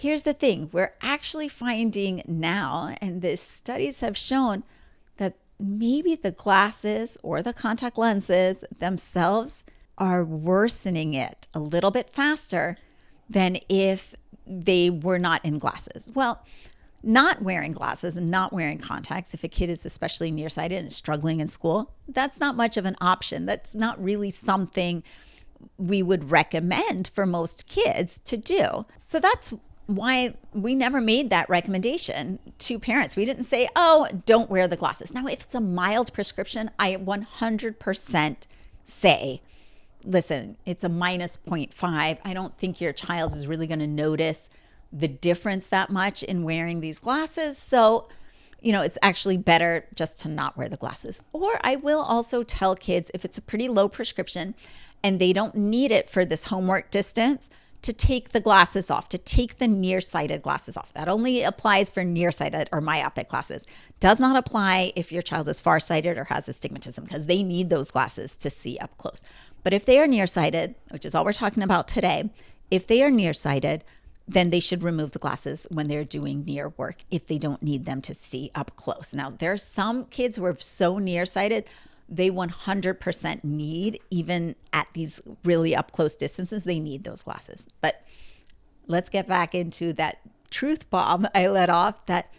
here's the thing. We're actually finding now, and the studies have shown that maybe the glasses or the contact lenses themselves are worsening it a little bit faster than if they were not in glasses. Well, not wearing glasses and not wearing contacts, if a kid is especially nearsighted and is struggling in school, that's not much of an option. That's not really something we would recommend for most kids to do. So that's why we never made that recommendation to parents. We didn't say, oh, don't wear the glasses. Now, if it's a mild prescription, I 100% say, listen, it's a minus 0.5. I don't think your child is really going to notice the difference that much in wearing these glasses. So, it's actually better just to not wear the glasses. Or I will also tell kids, if it's a pretty low prescription and they don't need it for this homework distance, to take the glasses off, to take the nearsighted glasses off. That only applies for nearsighted or myopic glasses. Does not apply if your child is farsighted or has astigmatism, because they need those glasses to see up close. But if they are nearsighted, which is all we're talking about today, if they are nearsighted, then they should remove the glasses when they're doing near work if they don't need them to see up close. Now, there are some kids who are so nearsighted, they 100% need, even at these really up close distances, they need those glasses. But let's get back into that truth bomb I let off, that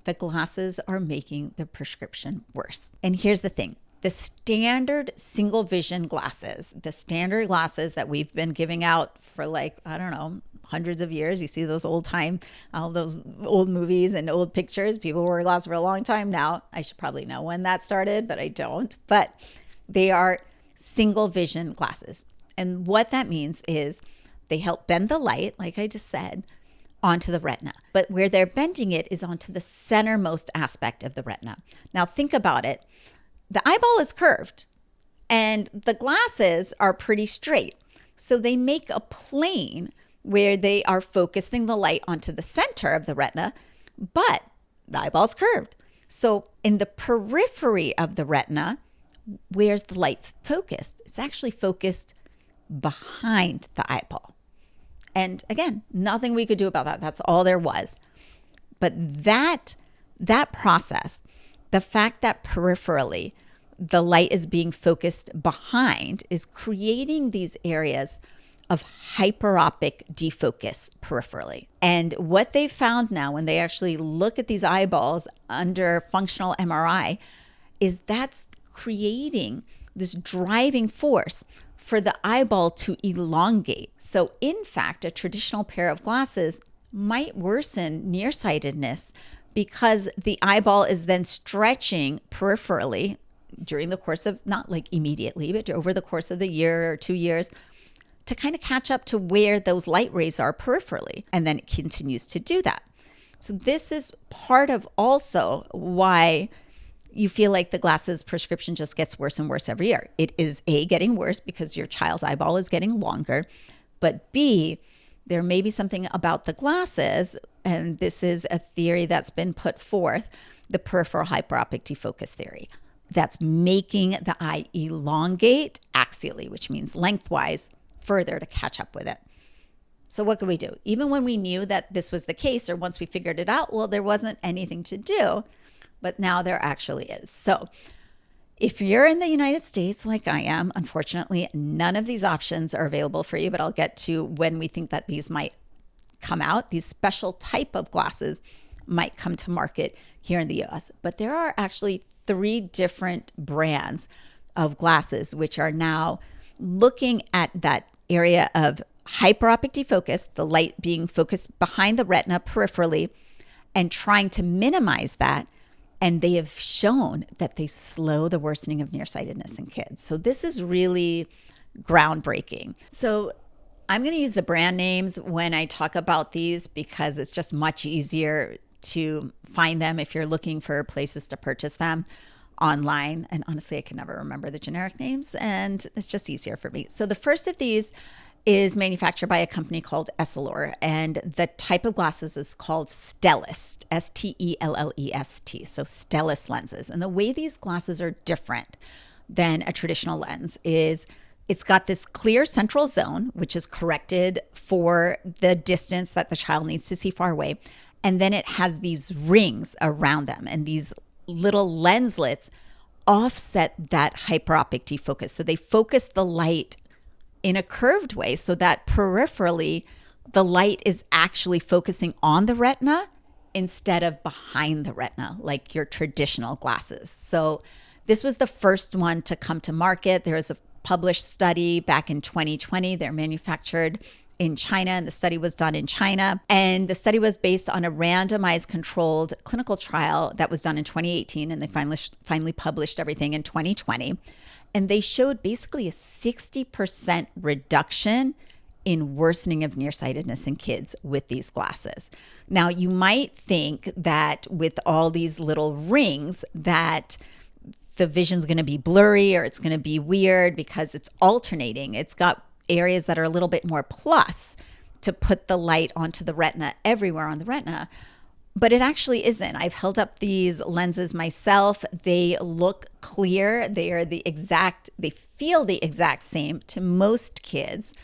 the glasses are making the prescription worse. And here's the thing. The standard single vision glasses, the standard glasses that we've been giving out for hundreds of years. You see those all those old movies and old pictures. People wear glasses for a long time now. I should probably know when that started, but I don't. But they are single vision glasses. And what that means is they help bend the light, like I just said, onto the retina. But where they're bending it is onto the centermost aspect of the retina. Now think about it. The eyeball is curved and the glasses are pretty straight. So they make a plane where they are focusing the light onto the center of the retina, but the eyeball's curved. So in the periphery of the retina, where's the light focused? It's actually focused behind the eyeball. And again, nothing we could do about that. That's all there was. But that process, the fact that peripherally the light is being focused behind, is creating these areas of hyperopic defocus peripherally. And what they found now when they actually look at these eyeballs under functional MRI is that's creating this driving force for the eyeball to elongate. So in fact, a traditional pair of glasses might worsen nearsightedness because the eyeball is then stretching peripherally during the course of, not like immediately, but over the course of the year or 2 years, to kind of catch up to where those light rays are peripherally. And then it continues to do that. So this is part of also why you feel like the glasses prescription just gets worse and worse every year. It is A, getting worse because your child's eyeball is getting longer, but B, there may be something about the glasses, and this is a theory that's been put forth, the peripheral hyperopic defocus theory, that's making the eye elongate axially, which means lengthwise, further to catch up with it. So what could we do? Even when we knew that this was the case, or once we figured it out, well, there wasn't anything to do, but now there actually is. So if you're in the United States like I am, unfortunately, none of these options are available for you, but I'll get to when we think that these might come out. These special type of glasses might come to market here in the US. But there are actually 3 different brands of glasses which are now looking at that area of hyperopic defocus, the light being focused behind the retina peripherally, and trying to minimize that. And they have shown that they slow the worsening of nearsightedness in kids. So this is really groundbreaking. So I'm going to use the brand names when I talk about these because it's just much easier to find them if you're looking for places to purchase them online. And honestly, I can never remember the generic names, and it's just easier for me. So the first of these is manufactured by a company called Essilor, and the type of glasses is called Stellest, Stellest. So Stellest lenses. And the way these glasses are different than a traditional lens is It's got this clear central zone, which is corrected for the distance that the child needs to see far away. And then it has these rings around them, and these little lenslets offset that hyperopic defocus. So they focus the light in a curved way so that peripherally the light is actually focusing on the retina instead of behind the retina, like your traditional glasses. So this was the first one to come to market. There was a published study back in 2020. They're manufactured in China, and the study was done in China. And the study was based on a randomized controlled clinical trial that was done in 2018, and they finally published everything in 2020. And they showed basically a 60% reduction in worsening of nearsightedness in kids with these glasses. Now, you might think that with all these little rings that the vision's going to be blurry or it's going to be weird because it's alternating. It's got areas that are a little bit more plus to put the light onto the retina everywhere on the retina. But it actually isn't. I've held up these lenses myself. They look clear. They feel the exact same to most kids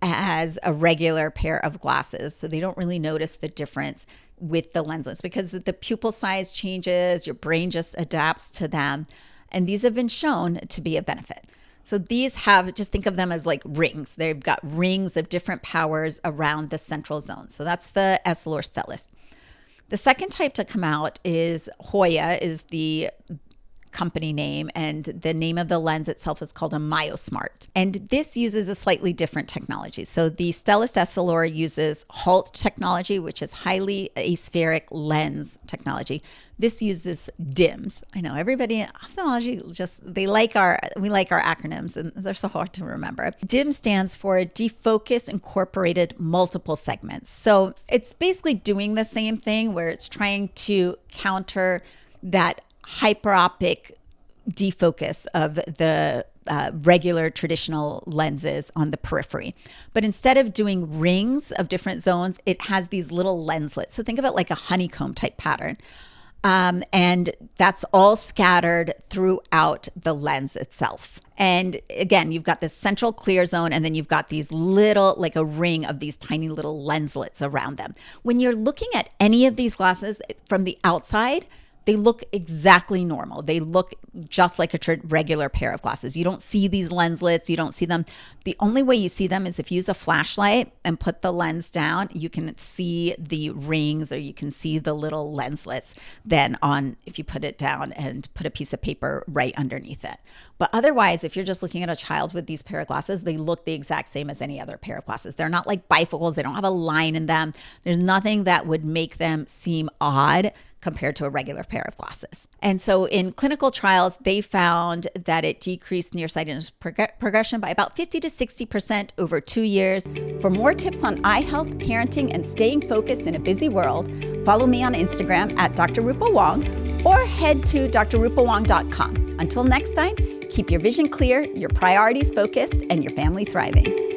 as a regular pair of glasses. So they don't really notice the difference with the lenses because the pupil size changes, your brain just adapts to them. And these have been shown to be a benefit. So these just think of them as like rings. They've got rings of different powers around the central zone. So that's the Essilor Stellest. The second type to come out is Hoya, is the company name, and the name of the lens itself is called a MiyoSmart. And this uses a slightly different technology. So the Stellest Essilor uses HALT technology, which is highly aspheric lens technology. This uses DIMS. I know everybody in ophthalmology we like our acronyms, and they're so hard to remember. DIMS stands for Defocus Incorporated Multiple Segments. So it's basically doing the same thing where it's trying to counter that hyperopic defocus of the regular traditional lenses on the periphery. But instead of doing rings of different zones, it has these little lenslets. So think of it like a honeycomb type pattern. And that's all scattered throughout the lens itself. And again, you've got this central clear zone, and then you've got these little, like a ring of these tiny little lenslets around them. When you're looking at any of these glasses from the outside, they look exactly normal. They look just like a regular pair of glasses. You don't see these lenslets. You don't see them. The only way you see them is if you use a flashlight and put the lens down, you can see the rings, or you can see the little lenslets then if you put it down and put a piece of paper right underneath it. But otherwise, if you're just looking at a child with these pair of glasses, they look the exact same as any other pair of glasses. They're not like bifocals. They don't have a line in them. There's nothing that would make them seem odd compared to a regular pair of glasses. And so in clinical trials, they found that it decreased nearsightedness progression by about 50 to 60% over 2 years. For more tips on eye health, parenting, and staying focused in a busy world, follow me on Instagram at Dr. Rupa Wong, or head to drrupawong.com. Until next time, keep your vision clear, your priorities focused, and your family thriving.